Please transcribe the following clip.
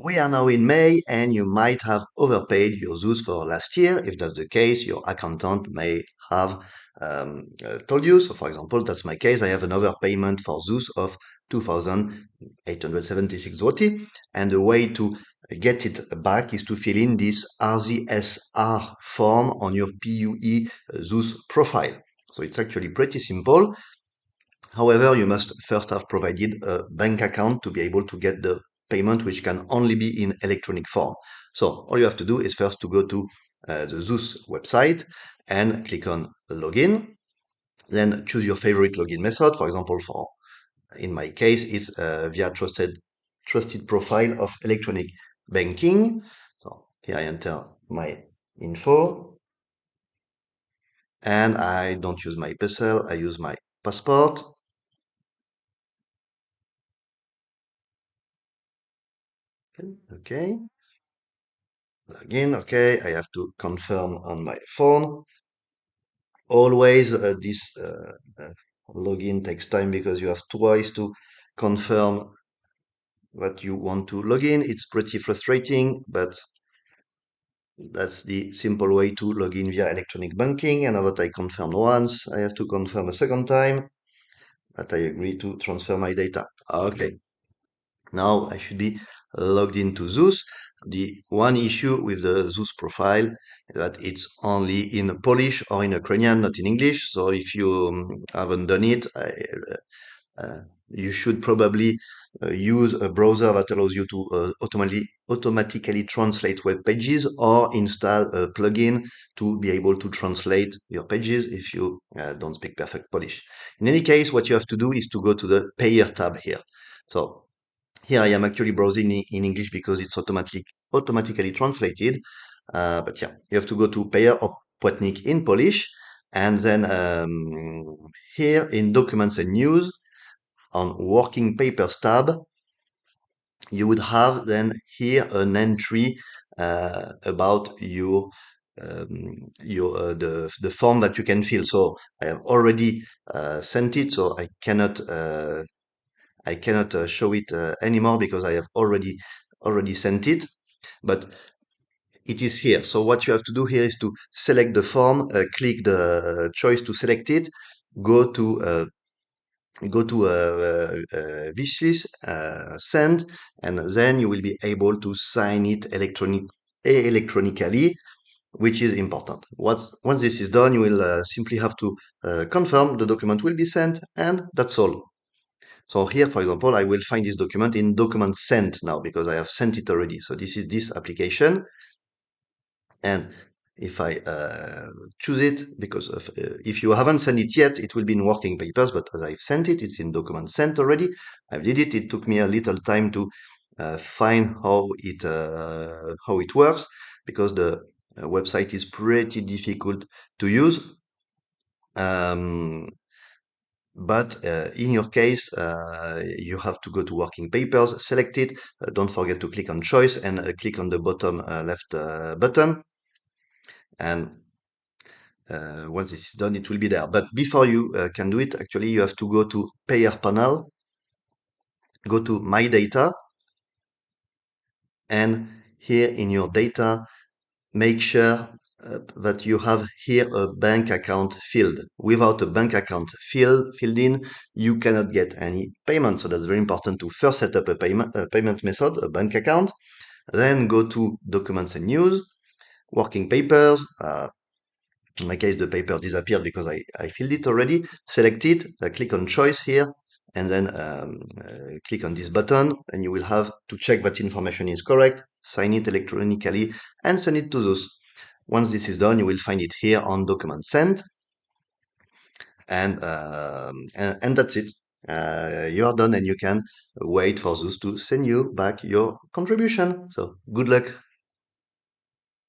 We are now in May and you might have overpaid your ZUS for last year. If that's the case, your accountant may have told you. So for example, that's my case. I have an overpayment for ZUS of 2,876 zloty. And the way to get it back is to fill in this ZRS-R form on your PUE ZUS profile. So it's actually pretty simple. However, you must first have provided a bank account to be able to get the payment, which can only be in electronic form. So all you have to do is first to go to the ZUS website and click on login. Then choose your favorite login method. For example, in my case, it's via trusted profile of electronic banking. So here I enter my info, and I don't use my PESEL, I use my passport. Okay. Login, okay, I have to confirm on my phone. Always this login takes time because you have twice to confirm what you want to log in. It's pretty frustrating, but that's the simple way to log in via electronic banking. And now that I confirmed once, I have to confirm a second time that I agree to transfer my data. Okay. Now I should be logged into ZUS. The one issue with the ZUS profile is that it's only in Polish or in Ukrainian, not in English. So if you haven't done it, you should probably use a browser that allows you to automatically translate web pages, or install a plugin to be able to translate your pages if you don't speak perfect Polish. In any case, what you have to do is to go to the Payer tab here. So here I am actually browsing in English because it's automatically translated. But yeah, you have to go to Payer or Płatnik in Polish. And then here in Documents and News, on Working Papers tab, you would have then here an entry about the form that you can fill. So I have already sent it, so I cannot show it anymore because I have already sent it, but it is here. So what you have to do here is to select the form, click the choice to select it, go to wishlist, send, and then you will be able to sign it electronically, which is important. Once this is done, you will simply have to confirm the document will be sent, and that's all. So here, for example, I will find this document in document sent now because I have sent it already. So this is this application. And if I choose it, because if you haven't sent it yet, it will be in working papers, but as I've sent it, it's in document sent already. I did it. It took me a little time to find how it works, because the website is pretty difficult to use. But in your case, you have to go to working papers, select it. Don't forget to click on choice and click on the bottom left button. And once this is done, it will be there. But before you can do it, actually, you have to go to Payer panel, go to My Data, and here in your data, make sure that you have here a bank account field. Without a bank account filled in, you cannot get any payment. So that's very important to first set up a payment method, a bank account. Then go to Documents and News, Working Papers. In my case, the paper disappeared because I filled it already. Select it, click on Choice here, and then click on this button, and you will have to check that information is correct, sign it electronically, and send it to ZUS. Once this is done, you will find it here on Document Sent, and that's it. You are done, and you can wait for ZUS to send you back your contribution. So good luck.